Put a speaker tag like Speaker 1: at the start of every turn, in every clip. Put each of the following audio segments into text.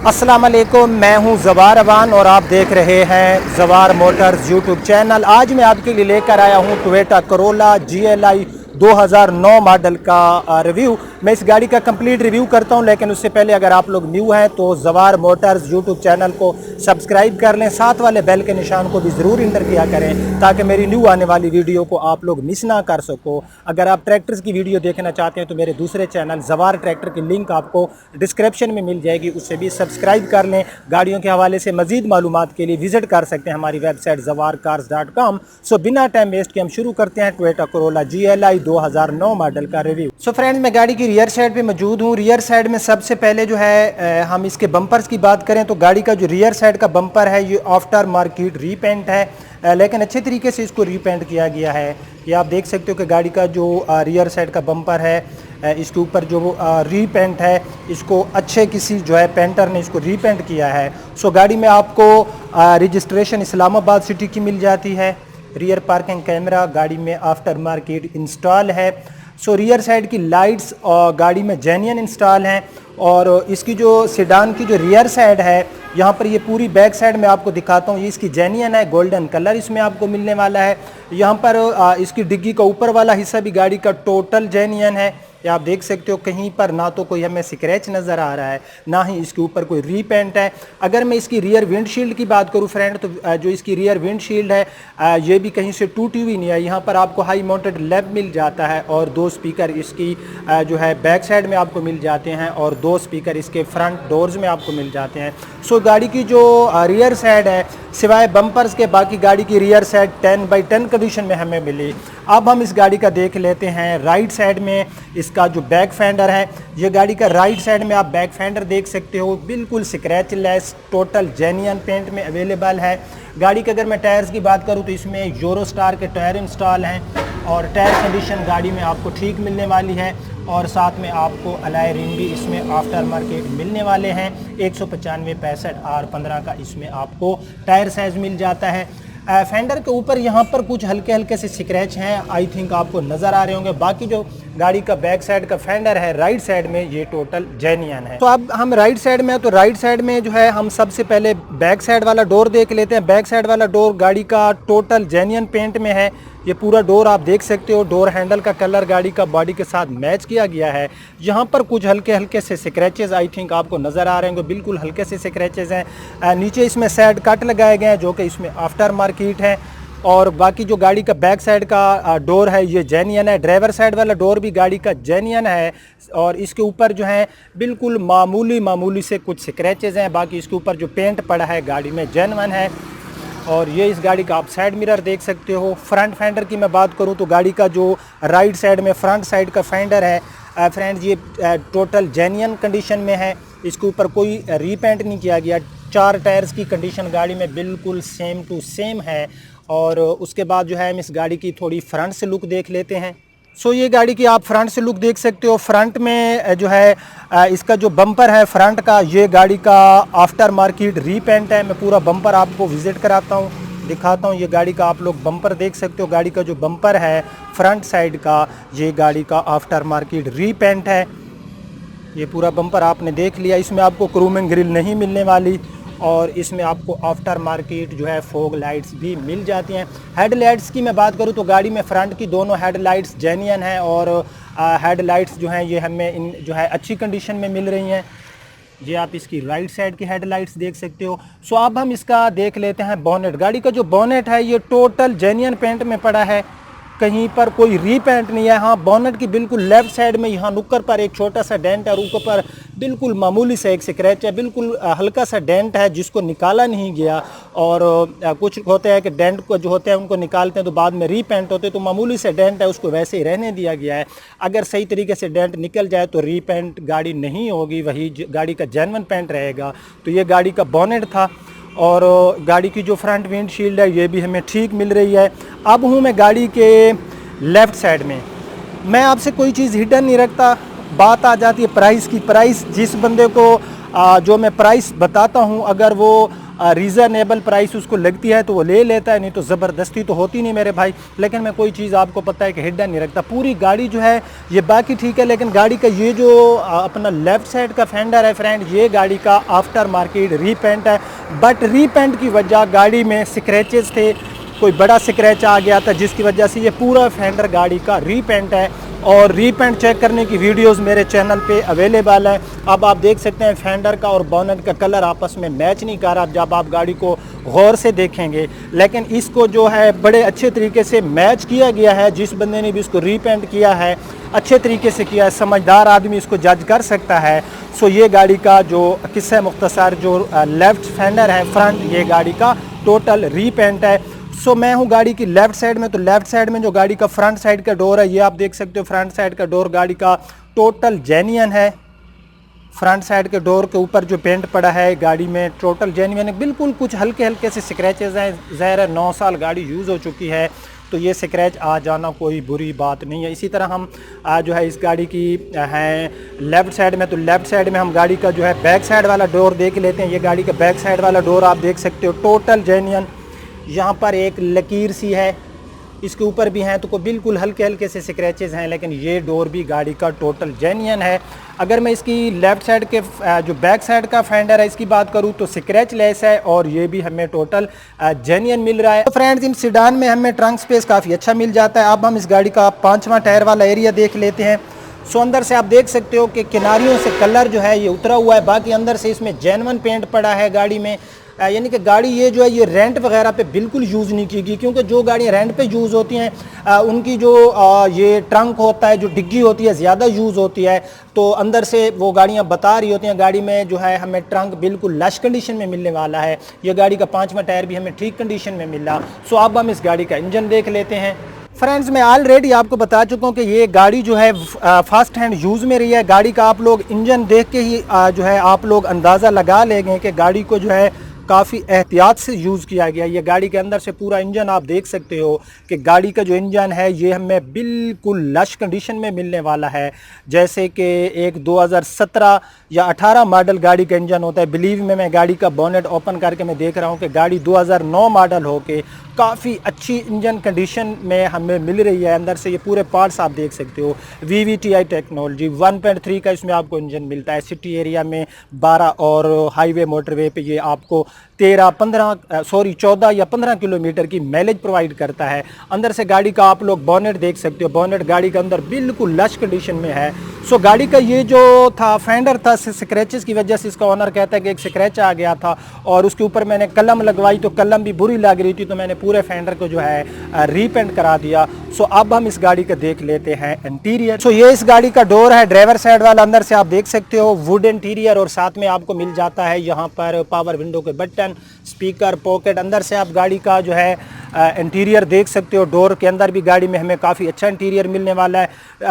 Speaker 1: अस्सलाम वालेकुम, मैं हूं ज़वार अवान और आप देख रहे हैं ज़वार मोटर्स यूट्यूब चैनल। आज मैं आपके लिए लेकर आया हूं टोयोटा करोला GLI 2009 मॉडल का रिव्यू। मैं इस गाड़ी का कंप्लीट रिव्यू करता हूं, लेकिन उससे पहले अगर आप लोग न्यू हैं तो ज़वार मोटर्स यूट्यूब चैनल को सब्सक्राइब कर लें, साथ वाले बेल के निशान को भी ज़रूर इंटर किया करें ताकि मेरी न्यू आने वाली वीडियो को आप लोग मिस ना कर सको। अगर आप ट्रैक्टर्स की वीडियो देखना चाहते हैं तो मेरे दूसरे चैनल ज़वार ट्रैक्टर की लिंक आपको डिस्क्रिप्शन में मिल जाएगी, उससे भी सब्सक्राइब कर लें। गाड़ियों के हवाले से मजीद मालूमात के लिए विजिट कर सकते हैं हमारी वेबसाइट zawarcars.com। सो बिना टाइम वेस्ट के हम शुरू करते हैं टोयोटा करोला GLI 2009 मॉडल का रिव्यू। सो फ्रेंड्स, मैं गाड़ी की रियर साइड पे मौजूद हूँ। रियर साइड में सबसे पहले जो है हम इसके बम्पर्स की बात करें तो गाड़ी का जो रियर साइड का बम्पर है ये आफ्टर मार्केट रीपेंट है, लेकिन अच्छे तरीके से इसको रीपेंट किया गया है। ये आप देख सकते हो कि गाड़ी का जो रियर साइड का बम्पर है इसके ऊपर जो रीपेंट है इसको अच्छे किसी जो है पेंटर ने इसको रीपेंट किया है। सो गाड़ी में आपको रजिस्ट्रेशन इस्लामाबाद सिटी की मिल जाती है। रियर पार्किंग कैमरा गाड़ी में आफ्टर मार्केट इंस्टॉल है। सो रियर साइड की लाइट्स गाड़ी में जेन्युइन इंस्टॉल हैं और इसकी जो सेडान की जो रियर साइड है यहाँ पर ये पूरी बैक साइड में आपको दिखाता हूँ, ये इसकी जेन्युइन है, गोल्डन कलर इसमें आपको मिलने वाला है। यहाँ पर इसकी डिग्गी का ऊपर वाला हिस्सा भी गाड़ी का टोटल जेन्युइन है। ये आप देख सकते हो कहीं पर ना तो कोई हमें स्क्रैच नज़र आ रहा है ना ही इसके ऊपर कोई रीपेंट है। अगर मैं इसकी रियर विंडशील्ड की बात करूँ फ्रेंड तो जो इसकी रियर विंडशील्ड है ये भी कहीं से टूटी हुई नहीं है। यहाँ पर आपको हाई माउंटेड लैंप मिल जाता है और 2 स्पीकर इसकी जो है बैक साइड में आपको मिल जाते हैं और 2 स्पीकर इसके फ्रंट डोर्स में आपको मिल जाते हैं। सो गाड़ी की जो रियर साइड है सिवाय बम्पर्स के बाकी गाड़ी की रियर साइड 10/10 कंडीशन में हमें मिली। अब हम इस गाड़ी का देख लेते हैं राइट साइड में इसका जो बैक फेंडर है। ये गाड़ी का राइट साइड में आप बैक फेंडर देख सकते हो, बिल्कुल scratch less total genuine paint में अवेलेबल है। गाड़ी के अगर मैं टायर्स की बात करूं तो इसमें यूरो स्टार के टायर इंस्टॉल हैं और टायर कंडीशन गाड़ी में आपको ठीक मिलने वाली है और साथ में आपको अलॉय रिम भी इसमें आफ्टर मार्केट मिलने वाले हैं। 195 65 R15 का इसमें आपको टायर साइज मिल जाता है। फेंडर के ऊपर यहाँ पर कुछ हल्के हल्के से स्क्रैच हैं, आई थिंक आपको नज़र आ रहे होंगे। बाकी जो गाड़ी का बैक साइड का फेंडर है राइट साइड में ये टोटल जेन्युइन है। तो अब हम राइट साइड में तो राइट साइड में जो है हम सबसे पहले बैक साइड वाला डोर देख लेते हैं। बैक साइड वाला डोर गाड़ी का टोटल जेन्युइन पेंट में है। ये पूरा डोर आप देख सकते हो, डोर हैंडल का कलर गाड़ी का बॉडी के साथ मैच किया गया है। यहाँ पर कुछ हल्के हल्के से स्क्रैचेस आई थिंक आपको नज़र आ रहे होंगे, बिल्कुल हल्के से स्क्रैचेस हैं। नीचे इसमें साइड कट लगाए गए हैं जो कि इसमें आफ्टर मार्केट है और बाकी जो गाड़ी का बैक साइड का डोर है ये जेन्युइन है। ड्राइवर साइड वाला डोर भी गाड़ी का जेन्युइन है और इसके ऊपर जो है बिल्कुल मामूली से कुछ स्क्रैचेस हैं। बाकी इसके ऊपर जो पेंट पड़ा है गाड़ी में जेन्युइन है। और ये इस गाड़ी का आप साइड मिरर देख सकते हो। फ्रंट फेंडर की मैं बात करूं तो गाड़ी का जो राइट साइड में फ्रंट साइड का फेंडर है फ्रेंड्स ये टोटल जेन्युइन कंडीशन में है, इसके ऊपर कोई रीपेंट नहीं किया गया। 4 टायर्स की कंडीशन गाड़ी में बिल्कुल सेम टू सेम है। और उसके बाद जो है हम इस गाड़ी की थोड़ी फ्रंट से लुक देख लेते हैं। सो ये गाड़ी की आप फ्रंट से लुक देख सकते हो। फ्रंट में जो है इसका जो बम्पर है फ्रंट का ये गाड़ी का आफ्टर मार्केट रीपेंट है। मैं पूरा बम्पर आपको विजिट कराता हूँ, दिखाता हूँ। ये गाड़ी का आप लोग बम्पर देख सकते हो। गाड़ी का जो बम्पर है फ्रंट साइड का ये गाड़ी का आफ्टर मार्केट रीपेंट है। ये पूरा बम्पर आपने देख लिया। इसमें आपको क्रूमिंग ग्रिल नहीं मिलने वाली और इसमें आपको आफ्टर मार्केट जो है फॉग लाइट्स भी मिल जाती हैं। हेडलाइट्स की मैं बात करूं तो गाड़ी में फ्रंट की दोनों हेडलाइट्स जेन्युइन हैं और हेडलाइट्स जो हैं ये हमें जो है अच्छी कंडीशन में मिल रही हैं। ये आप इसकी राइट साइड की हेडलाइट्स देख सकते हो। सो अब हम इसका देख लेते हैं बोनेट। गाड़ी का जो बोनेट है ये टोटल जेन्युइन पेंट में पड़ा है, कहीं पर कोई रीपेंट नहीं है। हाँ, बोनेट की बिल्कुल लेफ्ट साइड में यहाँ नुक्कर पर एक छोटा सा डेंट है और ऊपर पर बिल्कुल मामूली सा एक स्क्रैच है, बिल्कुल हल्का सा डेंट है जिसको निकाला नहीं गया। और कुछ होते हैं कि डेंट को जो होते हैं उनको निकालते हैं तो बाद में रीपेंट होते हैं, तो मामूली से डेंट है उसको वैसे ही रहने दिया गया है। अगर सही तरीके से डेंट निकल जाए तो रीपेंट गाड़ी नहीं होगी, वही गाड़ी का जेन्युइन पेंट रहेगा। तो ये गाड़ी का बोनेट था और गाड़ी की जो फ्रंट विंडशील्ड है ये भी हमें ठीक मिल रही है। अब हूँ मैं गाड़ी के लेफ़्ट साइड में। मैं आपसे कोई चीज़ हिडन नहीं रखता, बात आ जाती है प्राइस की। प्राइस जिस बंदे को जो मैं प्राइस बताता हूँ अगर वो रीज़नेबल प्राइस उसको लगती है तो वो ले लेता है, नहीं तो ज़बरदस्ती तो होती नहीं मेरे भाई। लेकिन मैं कोई चीज़ आपको पता है कि हिडन नहीं रखता। पूरी गाड़ी जो है ये बाकी ठीक है, लेकिन गाड़ी का ये जो अपना लेफ़्ट साइड का फेंडर है फ्रेंड, ये गाड़ी का आफ्टर मार्केट रीपेंट है। बट रीपेंट की वजह गाड़ी में स्क्रैचेस थे, कोई बड़ा स्क्रैच आ गया था जिसकी वजह से ये पूरा फेंडर गाड़ी का रीपेंट है। और रीपेंट चेक करने की वीडियोस मेरे चैनल पे अवेलेबल है। अब आप देख सकते हैं फेंडर का और बोनेट का कलर आपस में मैच नहीं कर रहा जब आप गाड़ी को गौर से देखेंगे, लेकिन इसको जो है बड़े अच्छे तरीके से मैच किया गया है। जिस बंदे ने भी इसको रीपेंट किया है अच्छे तरीके से किया है, समझदार आदमी इसको जज कर सकता है। सो ये गाड़ी का जो किस्सा मुख्तसर जो लेफ़्ट फेंडर है फ्रंट, ये गाड़ी का टोटल रीपेंट है। सो मैं हूँ गाड़ी की लेफ़्ट साइड में, तो लेफ़्ट साइड में जो गाड़ी का फ्रंट साइड का डोर है ये आप देख सकते हो। फ्रंट साइड का डोर गाड़ी का टोटल जेन्युइन है। फ्रंट साइड के डोर के ऊपर जो पेंट पड़ा है गाड़ी में टोटल जेन्युइन है, बिल्कुल कुछ हल्के हल्के से स्क्रैचेस हैं। ज़ाहिर है 9 साल गाड़ी यूज़ हो चुकी है तो ये स्क्रैच आ जाना कोई बुरी बात नहीं है। इसी तरह हम जो है इस गाड़ी की हैं लेफ़्ट साइड में, तो लेफ़्ट साइड में हम गाड़ी का जो है बैक साइड वाला डोर देख लेते हैं। ये गाड़ी का बैक साइड वाला डोर आप देख सकते हो टोटल जेन्युइन। यहाँ पर एक लकीर सी है, इसके ऊपर भी हैं तो कोई बिल्कुल हल्के हल्के से स्क्रैचेस हैं, लेकिन ये डोर भी गाड़ी का टोटल जेन्युइन है। अगर मैं इसकी लेफ़्ट साइड के जो बैक साइड का फेंडर है इसकी बात करूँ तो स्क्रैच लेस है और ये भी हमें टोटल जेन्युइन मिल रहा है। तो फ्रेंड्स इन सिडान में हमें ट्रंक स्पेस काफ़ी अच्छा मिल जाता है। अब हम इस गाड़ी का 5वां टायर वाला एरिया देख लेते हैं। सो अंदर से आप देख सकते हो कि किनारियों से कलर जो है ये उतरा हुआ है, बाकी अंदर से इसमें जेन्युइन पेंट पड़ा है गाड़ी में। यानी कि गाड़ी ये जो है ये रेंट वगैरह पे बिल्कुल यूज़ नहीं की गई, क्योंकि जो गाड़ियाँ रेंट पे यूज़ होती हैं उनकी जो ये ट्रंक होता है, जो डिग्गी होती है, ज़्यादा यूज़ होती है। तो अंदर से वो गाड़ियाँ बता रही होती हैं गाड़ी में जो है हमें ट्रंक बिल्कुल लश कंडीशन में मिलने वाला है। ये गाड़ी का 5वां टायर भी हमें ठीक कंडीशन में मिला। सो अब हम इस गाड़ी का इंजन देख लेते हैं। फ्रेंड्स मैं ऑलरेडी आपको बता चुका हूँ कि ये गाड़ी जो है फर्स्ट हैंड यूज़ में रही है। गाड़ी का आप लोग इंजन देख के ही जो है आप लोग अंदाज़ा लगा लेंगे कि गाड़ी को जो है काफ़ी एहतियात से यूज़ किया गया। ये गाड़ी के अंदर से पूरा इंजन आप देख सकते हो कि गाड़ी का जो इंजन है ये हमें बिल्कुल लश कंडीशन में मिलने वाला है, जैसे कि एक 2017 या 18 मॉडल गाड़ी का इंजन होता है। बिलीव में मैं गाड़ी का बोनेट ओपन करके मैं देख रहा हूँ कि गाड़ी 2009 मॉडल हो के काफ़ी अच्छी इंजन कंडीशन में हमें मिल रही है। अंदर से ये पूरे पार्ट्स आप देख सकते हो। VVTi टेक्नोलॉजी 1.3 का इसमें आपको इंजन मिलता है। सिटी एरिया में 12 और हाईवे मोटरवे पे ये आपको 14 या 15 किलोमीटर की माइलेज प्रोवाइड करता है। अंदर से गाड़ी का आप लोग बोनेट देख सकते हो। बोनेट गाड़ी के अंदर बिल्कुल लश कंडीशन में है। सो गाड़ी का ये जो था फेंडर था, स्क्रैचेस की वजह से इसका ओनर कहता है कि एक स्क्रैच आ गया था और उसके ऊपर मैंने कलम लगवाई तो कलम भी बुरी लग रही थी, तो मैंने पूरे फेंडर को जो है रीपेंट करा दिया। सो अब हम इस गाड़ी का देख लेते हैं इंटीरियर। सो ये इस गाड़ी का डोर है ड्राइवर साइड वाला। अंदर से आप देख सकते हो वुड इंटीरियर और साथ में आपको मिल जाता है यहाँ पर पावर विंडो के बटन, स्पीकर, पॉकेट। अंदर से आप गाड़ी का जो है इंटीरियर देख सकते हो। डोर के अंदर भी गाड़ी में हमें काफ़ी अच्छा इंटीरियर मिलने वाला है।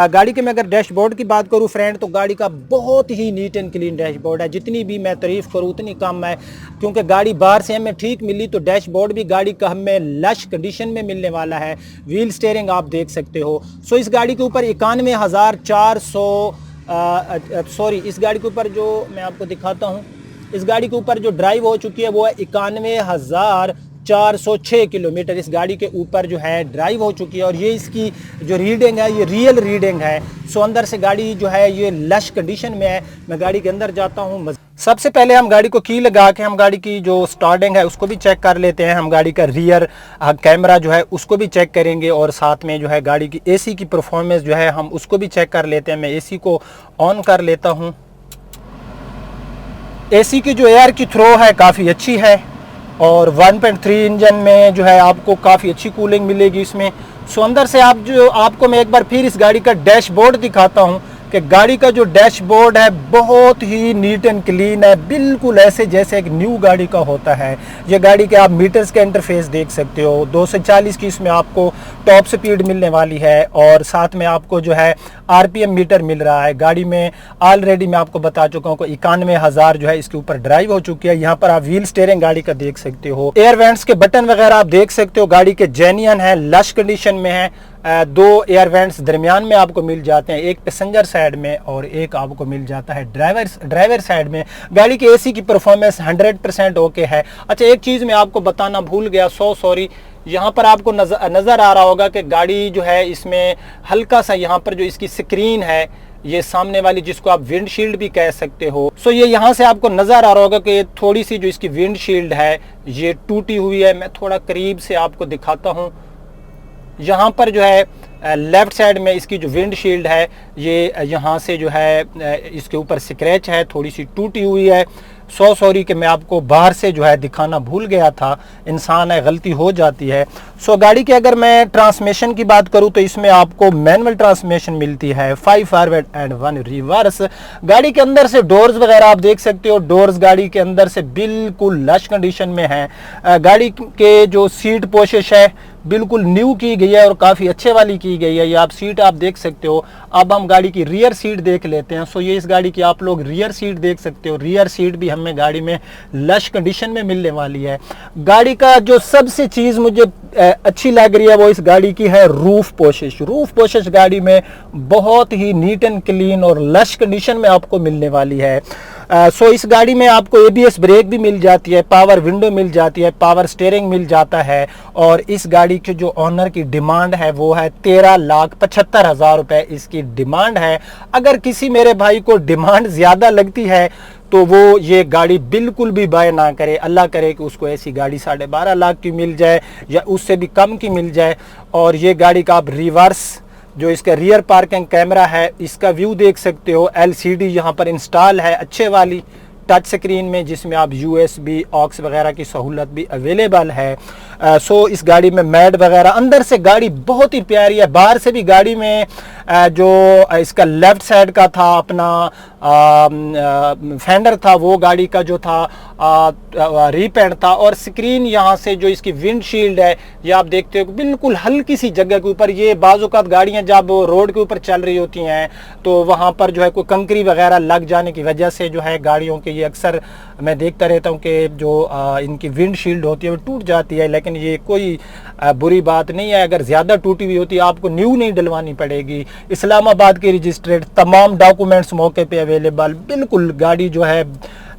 Speaker 1: गाड़ी के मैं अगर डैशबोर्ड की बात करूं फ्रेंड तो गाड़ी का बहुत ही नीट एंड क्लीन डैशबोर्ड है। जितनी भी मैं तारीफ़ करूं उतनी कम है, क्योंकि गाड़ी बाहर से हमें ठीक मिली तो डैशबोर्ड भी गाड़ी का हमें लश कंडीशन में मिलने वाला है। व्हील स्टीयरिंग आप देख सकते हो। सो इस गाड़ी के ऊपर 91,400 इस गाड़ी के ऊपर जो मैं आपको दिखाता हूँ, इस गाड़ी के ऊपर जो ड्राइव हो चुकी है वो है 91,406 किलोमीटर इस गाड़ी के ऊपर जो है ड्राइव हो चुकी है। और ये इसकी जो रीडिंग है ये रियल रीडिंग है। सो अंदर से गाड़ी जो है ये लश कंडीशन में है। मैं गाड़ी के अंदर जाता हूँ। सबसे पहले हम गाड़ी को की लगा के हम गाड़ी की जो स्टार्टिंग है उसको भी चेक कर लेते हैं। हम गाड़ी का रियर कैमरा जो है उसको भी चेक करेंगे और साथ में जो है गाड़ी की एसी की परफॉर्मेंस जो है हम उसको भी चेक कर लेते हैं। मैं एसी को ऑन कर लेता हूँ। एसी की जो एयर की थ्रो है काफ़ी अच्छी है और 1.3 इंजन में जो है आपको काफ़ी अच्छी कूलिंग मिलेगी इसमें। सो अंदर से आपको मैं एक बार फिर इस गाड़ी का डैशबोर्ड दिखाता हूँ कि गाड़ी का जो डैशबोर्ड है बहुत ही नीट एंड क्लीन है, बिल्कुल ऐसे जैसे एक न्यू गाड़ी का होता है। ये गाड़ी के आप मीटर्स के इंटरफेस देख सकते हो। 240 की इसमें आपको टॉप स्पीड मिलने वाली है और साथ में आपको जो है RPM मीटर मिल रहा है। गाड़ी में ऑलरेडी मैं आपको बता चुका हूँ कि 91,000 जो है इसके ऊपर ड्राइव हो चुकी है। यहाँ पर आप व्हील स्टीयरिंग गाड़ी का देख सकते हो। एयर वेंट्स के बटन वगैरह आप देख सकते हो, गाड़ी के जेन्युइन है, लश कंडीशन में है। दो एयर वेंट्स दरमियान में आपको मिल जाते हैं, एक पैसेंजर साइड में और एक आपको मिल जाता है ड्राइवर साइड में। गाड़ी की एसी की परफॉर्मेंस 100% ओके है। अच्छा, एक चीज़ मैं आपको बताना भूल गया, सॉरी। यहाँ पर आपको नज़र आ रहा होगा कि गाड़ी जो है इसमें हल्का सा यहाँ पर जो इसकी स्क्रीन है, ये सामने वाली जिसको आप विंडशील्ड भी कह सकते हो, सो ये यहाँ से आपको नज़र आ रहा होगा कि थोड़ी सी जो इसकी विंडशील्ड है ये टूटी हुई है। मैं थोड़ा करीब से आपको दिखाता हूँ। यहाँ पर जो है लेफ़्ट साइड में इसकी जो विंडशील्ड है, ये यहाँ से जो है इसके ऊपर स्क्रैच है, थोड़ी सी टूटी हुई है। सॉरी कि मैं आपको बाहर से जो है दिखाना भूल गया था, इंसान है, गलती हो जाती है। गाड़ी की अगर मैं ट्रांसमिशन की बात करूं तो इसमें आपको मैनुअल ट्रांसमिशन मिलती है, 5 फॉरवर्ड एंड 1 रिवर्स। गाड़ी के अंदर से डोर्स वगैरह आप देख सकते हो, डोर्स गाड़ी के अंदर से बिल्कुल लश कंडीशन में है। गाड़ी के जो सीट पोशिश है बिल्कुल न्यू की गई है और काफ़ी अच्छे वाली की गई है। ये आप सीट आप देख सकते हो। अब हम गाड़ी की रियर सीट देख लेते हैं। ये इस गाड़ी की आप लोग रियर सीट देख सकते हो। रियर सीट भी हमें गाड़ी में लश कंडीशन में मिलने वाली है। गाड़ी का जो सबसे चीज़ मुझे अच्छी लग रही है वो इस गाड़ी की है रूफ पोशिश। रूफ पोशिश गाड़ी में बहुत ही नीट एंड क्लीन और लश कंडीशन में आपको मिलने वाली है। इस गाड़ी में आपको ABS ब्रेक भी मिल जाती है, पावर विंडो मिल जाती है, पावर स्टीयरिंग मिल जाता है। और इस गाड़ी के जो ऑनर की डिमांड है वो है 13,75,000 रुपये इसकी डिमांड है। अगर किसी मेरे भाई को डिमांड ज़्यादा लगती है तो वो ये गाड़ी बिल्कुल भी बाय ना करे। अल्लाह करे कि उसको ऐसी गाड़ी 12.5 लाख की मिल जाए या उससे भी कम की मिल जाए। और ये गाड़ी का आप रिवर्स जो इसका रियर पार्किंग कैमरा है इसका व्यू देख सकते हो। LCD यहाँ पर इंस्टॉल है अच्छे वाली टच स्क्रीन में, जिसमें आप USB ऑक्स वगैरह की सहूलत भी अवेलेबल है। इस गाड़ी में मैट वगैरह, अंदर से गाड़ी बहुत ही प्यारी है। बाहर से भी गाड़ी में जो इसका लेफ्ट साइड का था अपना फेंडर था वो गाड़ी का जो था रीपेंट था। और स्क्रीन यहाँ से जो इसकी विंडशील्ड है ये आप देखते हो बिल्कुल हल्की सी जगह के ऊपर। ये बाज़-औक़ात गाड़ियाँ जब रोड के ऊपर चल रही होती हैं तो वहाँ पर जो है कोई कंकरी वगैरह लग जाने की वजह से जो है गाड़ियों के ये अक्सर मैं देखता रहता हूँ कि जो इनकी विंडशील्ड होती है वो टूट जाती है। लेकिन ये कोई बुरी बात नहीं है। अगर ज़्यादा टूटी हुई होती है आपको न्यू नहीं डलवानी पड़ेगी। इस्लामाबाद के रजिस्ट्रेड, तमाम डॉक्यूमेंट्स मौके पे अवेलेबल। बिल्कुल गाड़ी जो है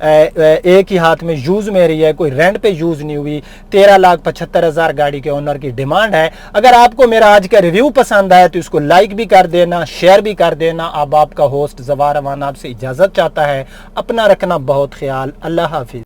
Speaker 1: एक ही हाथ में यूज़ में रही है, कोई रेंट पे यूज़ नहीं हुई। 13,75,000 गाड़ी के ओनर की डिमांड है। अगर आपको मेरा आज का रिव्यू पसंद आया तो इसको लाइक भी कर देना, शेयर भी कर देना। अब आपका होस्ट ज़वार अमान आपसे इजाज़त चाहता है। अपना रखना बहुत ख्याल। अल्लाह हाफिज़।